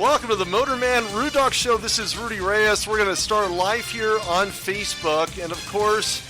Welcome to the MotorMan And RudeDog Show. This is Rudy Reyes. We're going to start live here on Facebook. And, of course,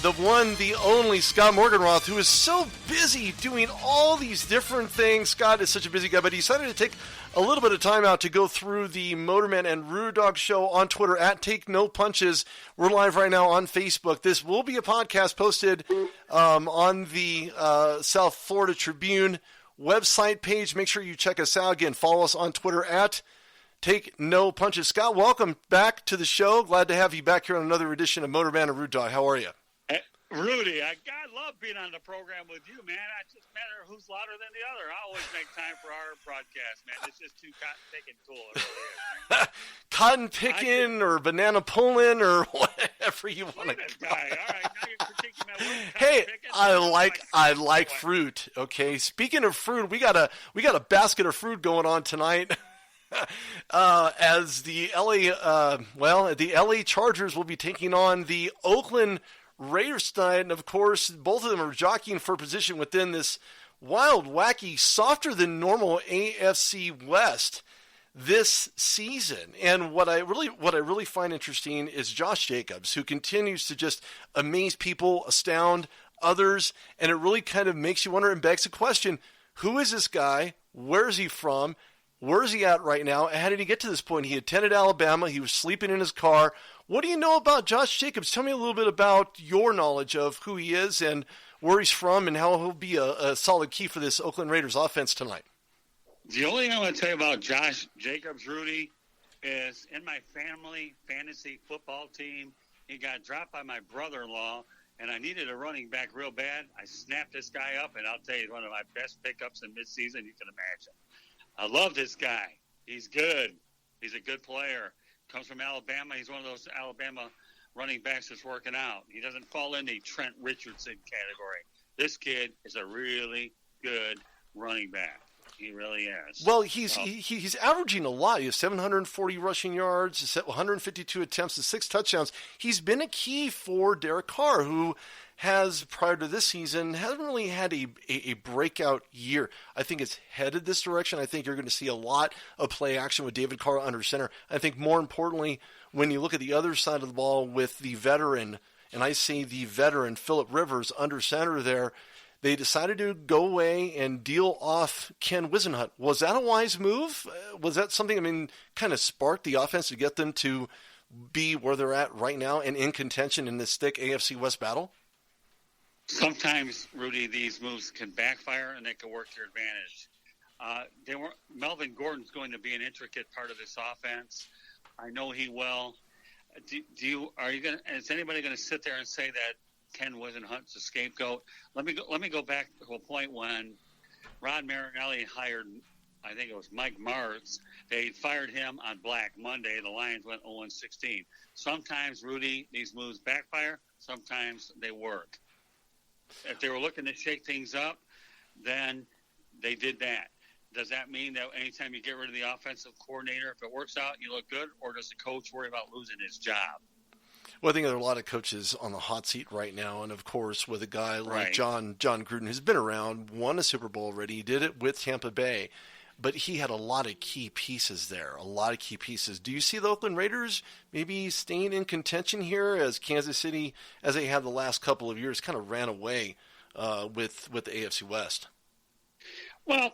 the one, the only Scott Morganroth, who is so busy doing all these different things. Scott is such a busy guy, but he decided to take a little bit of time out to go through the MotorMan And RudeDog Show on Twitter, at Take No Punches. We're live right now on Facebook. This will be a podcast posted on the South Florida Tribune website page. Make sure you check us out. Again, follow us on Twitter at Take No Punches. Scott, welcome back to the show. Glad to have you back here on another edition of MotorMan And RudeDog. How are you? Hey, Rudy, I love being on the program with you, man. It just matter who's louder than the other. I always make time for our broadcast, man. It's just too cotton-picking cool. It really is. Cotton-picking or banana pulling or whatever you want to call guy. All right, now you're critiquing my work. Hey, I like fruit. Okay, speaking of fruit, we got a basket of fruit going on tonight. As the LA Chargers will be taking on the Oakland Raiders tonight, and of course, both of them are jockeying for position within this wild, wacky, softer than normal AFC West this season. And what I really find interesting is Josh Jacobs, who continues to just amaze people, astound others, and it really kind of makes you wonder and begs the question, who is this guy? Where is he from? Where is he at right now? How did he get to this point? He attended Alabama. He was sleeping in his car. What do you know about Josh Jacobs? Tell me a little bit about your knowledge of who he is and where he's from and how he'll be a solid key for this Oakland Raiders offense tonight. The only thing I want to tell you about Josh Jacobs, Rudy, is in my family fantasy football team, he got dropped by my brother-in-law, and I needed a running back real bad. I snapped this guy up, and I'll tell you, he's one of my best pickups in midseason you can imagine. I love this guy. He's good. He's a good player. Comes from Alabama. He's one of those Alabama running backs that's working out. He doesn't fall in the Trent Richardson category. This kid is a really good running back. He really is. Well, he's averaging a lot. He has 740 rushing yards, 152 attempts, and 6 touchdowns. He's been a key for Derek Carr, who has, prior to this season, hasn't really had a breakout year. I think it's headed this direction. I think you're going to see a lot of play action with David Carr under center. I think more importantly, when you look at the other side of the ball with the veteran, and I say the veteran, Phillip Rivers, under center there, they decided to go away and deal off Ken Whisenhunt. Was that a wise move? Was that something, kind of sparked the offense to get them to be where they're at right now and in contention in this thick AFC West battle? Sometimes, Rudy, these moves can backfire and they can work to your advantage. Melvin Gordon's going to be an intricate part of this offense. I know he will. Is anybody going to sit there and say that Ken Whisenhunt's a scapegoat? Let me go back to a point when Rod Marinelli hired, I think it was Mike Martz. They fired him on Black Monday. The Lions went 0-16. Sometimes, Rudy, these moves backfire. Sometimes they work. If they were looking to shake things up, then they did that. Does that mean that anytime you get rid of the offensive coordinator, if it works out, you look good, or does the coach worry about losing his job? Well, I think there are a lot of coaches on the hot seat right now, and of course, with a guy like John Gruden, who's been around, won a Super Bowl already, he did it with Tampa Bay, but he had a lot of key pieces there, Do you see the Oakland Raiders maybe staying in contention here as Kansas City, as they have the last couple of years, kind of ran away with the AFC West? Well,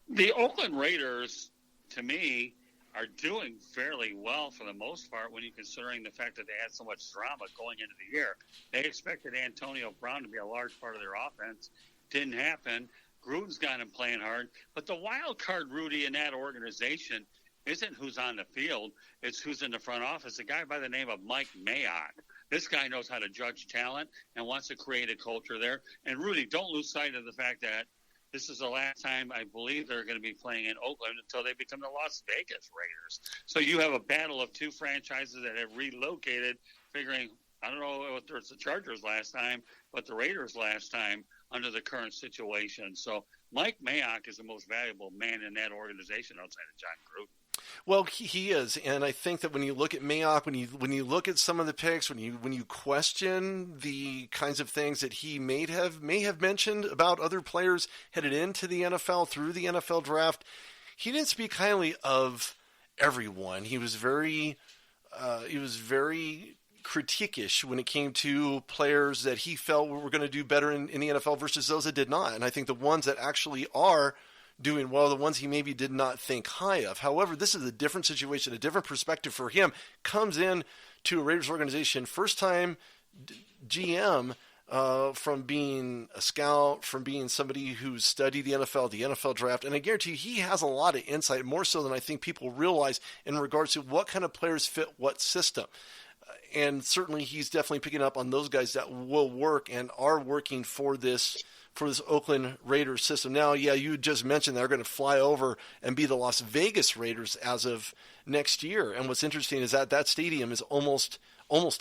the Oakland Raiders, to me, are doing fairly well for the most part when you're considering the fact that they had so much drama going into the year. They expected Antonio Brown to be a large part of their offense. Didn't happen. Gruden's got him playing hard. But the wild card, Rudy, in that organization isn't who's on the field. It's who's in the front office. A guy by the name of Mike Mayock. This guy knows how to judge talent and wants to create a culture there. And, Rudy, don't lose sight of the fact that this is the last time I believe they're going to be playing in Oakland until they become the Las Vegas Raiders. So you have a battle of two franchises that have relocated, figuring, I don't know if there's the Chargers last time, but the Raiders last time under the current situation. So Mike Mayock is the most valuable man in that organization outside of John Gruden. Well, he is, and I think that when you look at Mayock, when you look at some of the picks, when you question the kinds of things that he may have mentioned about other players headed into the NFL through the NFL draft, he didn't speak highly of everyone. He was very critiquish when it came to players that he felt were going to do better in the NFL versus those that did not. And I think the ones that actually are doing well, the ones he maybe did not think high of. However, this is a different situation, a different perspective for him. Comes in to a Raiders organization, first time GM, from being a scout, from being somebody who's studied the NFL draft. And I guarantee you, he has a lot of insight, more so than I think people realize, in regards to what kind of players fit what system. And certainly he's definitely picking up on those guys that will work and are working for this Oakland Raiders system. Now, yeah, you just mentioned they're going to fly over and be the Las Vegas Raiders as of next year. And what's interesting is that stadium is almost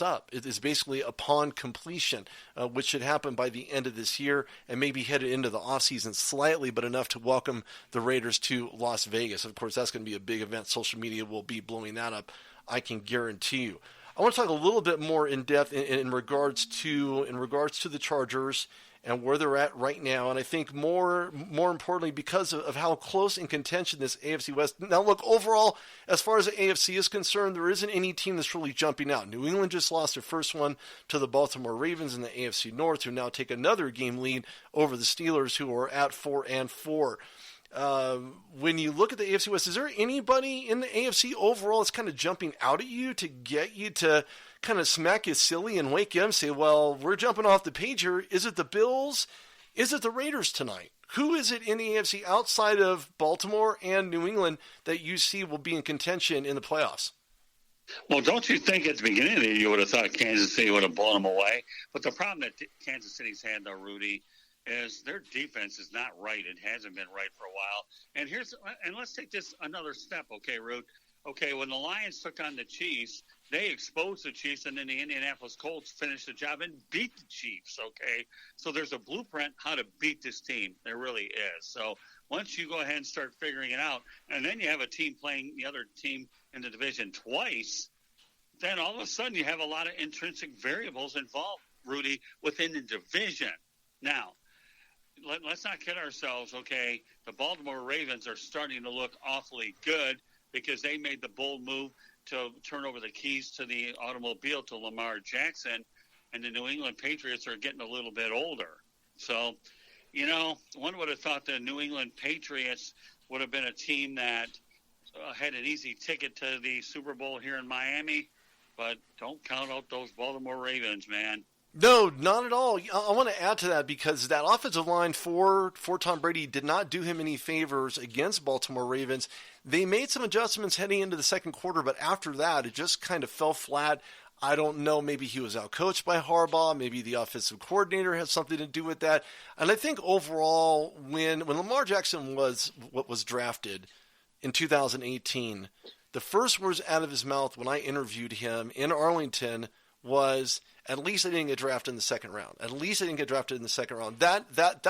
up. It is basically upon completion, which should happen by the end of this year and maybe headed into the offseason slightly, but enough to welcome the Raiders to Las Vegas. Of course, that's going to be a big event. Social media will be blowing that up, I can guarantee you. I want to talk a little bit more in depth in regards to the Chargers and where they're at right now. And I think more importantly, because of how close in contention this AFC West. Now, look, overall, as far as the AFC is concerned, there isn't any team that's really jumping out. New England just lost their first one to the Baltimore Ravens in the AFC North, who now take another game lead over the Steelers, who are at 4-4. When you look at the AFC West, is there anybody in the AFC overall that's kind of jumping out at you to get you to kind of smack you silly and wake you up and say, well, we're jumping off the page here? Is it the Bills? Is it the Raiders tonight? Who is it in the AFC outside of Baltimore and New England that you see will be in contention in the playoffs? Well, don't you think at the beginning of the year you would have thought Kansas City would have blown them away? But the problem that Kansas City's had, though, Rudy, is their defense is not right. It hasn't been right for a while. And let's take this another step, okay, Rude? Okay, when the Lions took on the Chiefs, they exposed the Chiefs, and then the Indianapolis Colts finished the job and beat the Chiefs, okay? So there's a blueprint how to beat this team. There really is. So once you go ahead and start figuring it out, and then you have a team playing the other team in the division twice, then all of a sudden you have a lot of intrinsic variables involved, Rudy, within the division. Now, let's not kid ourselves, okay? The Baltimore Ravens are starting to look awfully good because they made the bold move to turn over the keys to the automobile to Lamar Jackson, and the New England Patriots are getting a little bit older. So, one would have thought the New England Patriots would have been a team that had an easy ticket to the Super Bowl here in Miami, but don't count out those Baltimore Ravens, man. No, not at all. I want to add to that because that offensive line for Tom Brady did not do him any favors against Baltimore Ravens. They made some adjustments heading into the second quarter, but after that, it just kind of fell flat. I don't know. Maybe he was outcoached by Harbaugh. Maybe the offensive coordinator had something to do with that. And I think overall, when Lamar Jackson was drafted in 2018, the first words out of his mouth when I interviewed him in Arlington was, at least I didn't get drafted in the second round. At least I didn't get drafted in the second round. That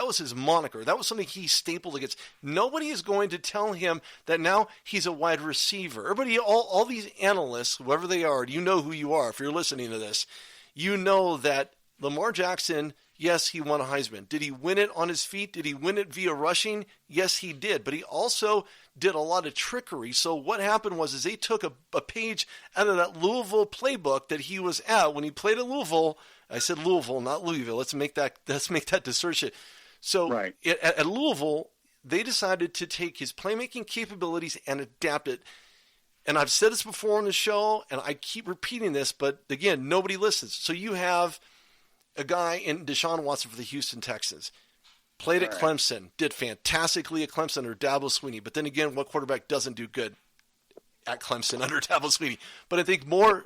was his moniker. That was something he stapled against. Nobody is going to tell him that now he's a wide receiver. Everybody, all these analysts, whoever they are, you know who you are if you're listening to this. You know that Lamar Jackson, yes, he won a Heisman. Did he win it on his feet? Did he win it via rushing? Yes, he did. But he also did a lot of trickery. So what happened was they took a page out of that Louisville playbook that he was at when he played at Louisville. I said Louisville, not Louisville. Let's make that distinction. So right. At Louisville, they decided to take his playmaking capabilities and adapt it. And I've said this before on the show, and I keep repeating this, but again, nobody listens. So you have a guy in Deshaun Watson for the Houston Texans. Played at Clemson, did fantastically at Clemson under Dabo Swinney. But then again, what quarterback doesn't do good at Clemson under Dabo Swinney? But I think more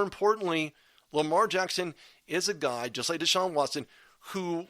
importantly, Lamar Jackson is a guy, just like Deshaun Watson, who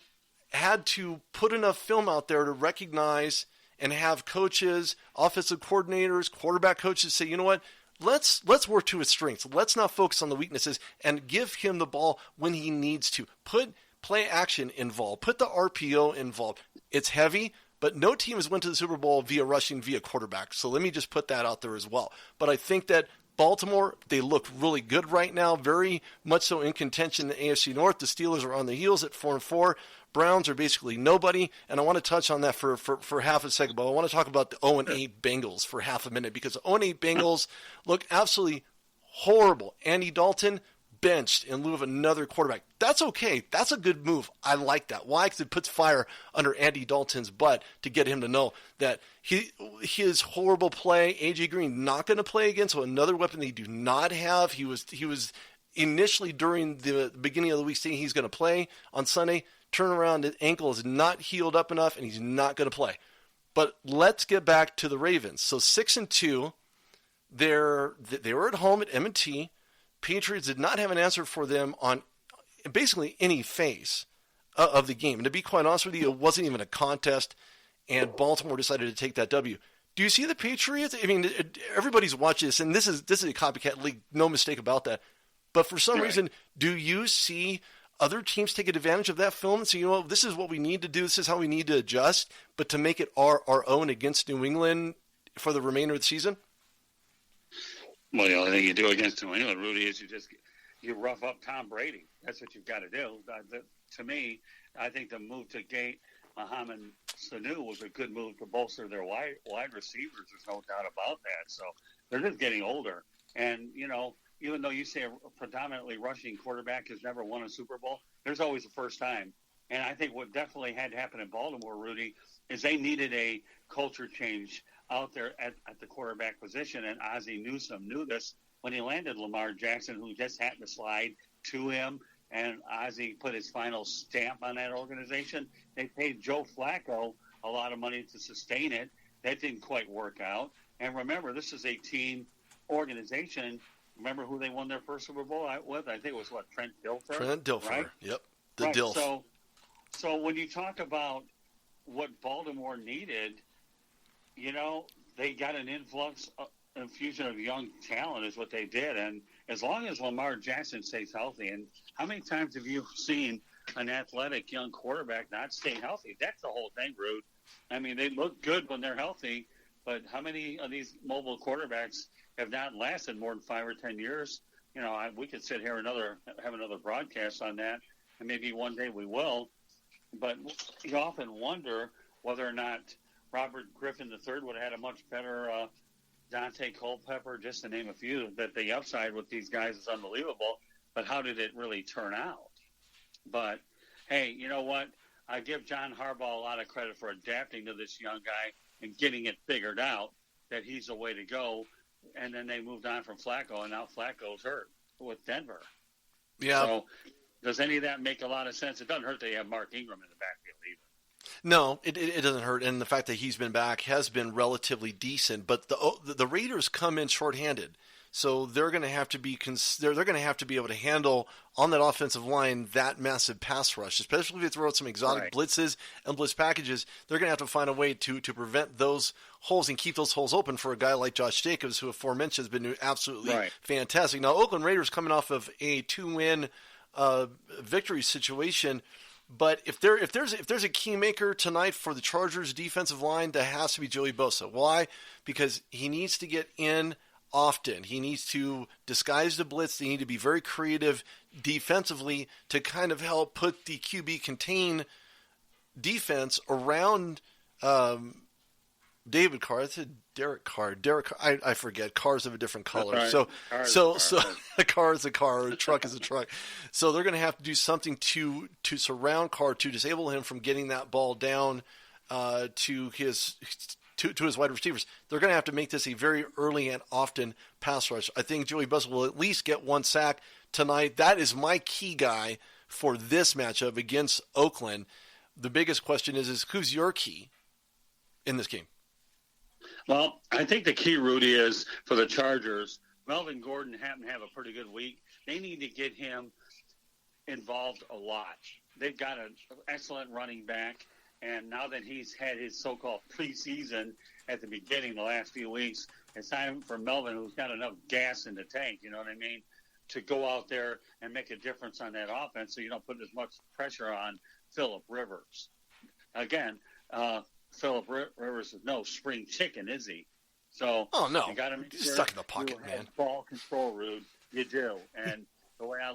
had to put enough film out there to recognize and have coaches, offensive coordinators, quarterback coaches say, you know what? Let's work to his strengths. Let's not focus on the weaknesses and give him the ball when he needs to. Put play action involved. Put the RPO involved. It's heavy, but no team has went to the Super Bowl via rushing, via quarterback. So let me just put that out there as well. But I think that Baltimore, they look really good right now, very much so in contention in the AFC North. The Steelers are on the heels at 4-4. Browns are basically nobody, and I want to touch on that for half a second, but I want to talk about the 0-8 Bengals for half a minute, because the 0-8 Bengals look absolutely horrible. Andy Dalton benched in lieu of another quarterback. That's okay. That's a good move. I like that. Why? Because it puts fire under Andy Dalton's butt to get him to know that his horrible play, A.J. Green not going to play again, so another weapon they do not have. He was initially during the beginning of the week saying he's going to play on Sunday. Turn around, his ankle is not healed up enough, and he's not going to play. But let's get back to the Ravens. So 6-2, they were at home at M&T. Patriots did not have an answer for them on basically any phase of the game. And to be quite honest with you, it wasn't even a contest, and Baltimore decided to take that W. Do you see the Patriots? I mean, everybody's watching this, and this is a copycat league, no mistake about that. But for some reason, do you see other teams take advantage of that film and say, you know, this is what we need to do, this is how we need to adjust, but to make it our own against New England for the remainder of the season? Well, the only thing you do against New England, Rudy, is you rough up Tom Brady. That's what you've got to do. To me, I think the move to gate Mohamed Sanu was a good move to bolster their wide receivers. There's no doubt about that. So they're just getting older. And, you know, even though you say a predominantly rushing quarterback has never won a Super Bowl, there's always a first time. And I think what definitely had to happen in Baltimore, Rudy, is they needed a culture change out there at the quarterback position, and Ozzie Newsome knew this when he landed Lamar Jackson, who just happened to slide to him, and Ozzie put his final stamp on that organization. They paid Joe Flacco a lot of money to sustain it. That didn't quite work out. And remember, this is a team organization. Remember who they won their first Super Bowl with? I think it was, Trent Dilfer? Trent Dilfer, right? Yep, right. Dilf. So when you talk about what Baltimore needed, you know, they got an infusion of young talent is what they did. And as long as Lamar Jackson stays healthy, and how many times have you seen an athletic young quarterback not stay healthy? That's the whole thing, Rude. I mean, they look good when they're healthy, but how many of these mobile quarterbacks have not lasted more than 5 or 10 years? You know, we could sit here have another broadcast on that, and maybe one day we will. But you often wonder whether or not Robert Griffin III would have had a much better Dante Culpepper, just to name a few, that the upside with these guys is unbelievable. But how did it really turn out? But, hey, you know what? I give John Harbaugh a lot of credit for adapting to this young guy and getting it figured out that he's the way to go. And then they moved on from Flacco, and now Flacco's hurt with Denver. Yeah. So does any of that make a lot of sense? It doesn't hurt that you have Mark Ingram in the backfield either. No, it doesn't hurt, and the fact that he's been back has been relatively decent. But the Raiders come in shorthanded, so they're going to have to be they're going to have to be able to handle on that offensive line that massive pass rush, especially if you throw out some exotic blitzes and blitz packages. They're going to have to find a way to prevent those holes and keep those holes open for a guy like Josh Jacobs, who aforementioned has been doing absolutely fantastic. Now, Oakland Raiders coming off of a 2-win victory situation. But if there's a key maker tonight for the Chargers defensive line, that has to be Joey Bosa. Why? Because he needs to get in often. He needs to disguise the blitz. They need to be very creative defensively to kind of help put the QB contain defense around David Carr. It's a Derek Carr. I forget. Cars of a different color. Right. So a car is a car. A truck is a truck. So they're going to have to do something to surround Carr, to disable him from getting that ball down to his wide receivers. They're going to have to make this a very early and often pass rush. I think Joey Bosa will at least get 1 sack tonight. That is my key guy for this matchup against Oakland. The biggest question is who's your key in this game? Well, I think the key, Rudy, is for the Chargers, Melvin Gordon happened to have a pretty good week. They need to get him involved a lot. They've got an excellent running back, and now that he's had his so-called preseason at the beginning, the last few weeks, it's time for Melvin, who's got enough gas in the tank, you know what I mean, to go out there and make a difference on that offense so you don't put as much pressure on Phillip Rivers. Again, Phillip Rivers is no spring chicken, is he? So Oh, no. you got to make He's sure stuck in the pocket, you have man. ball control, Rude. You do. And the way I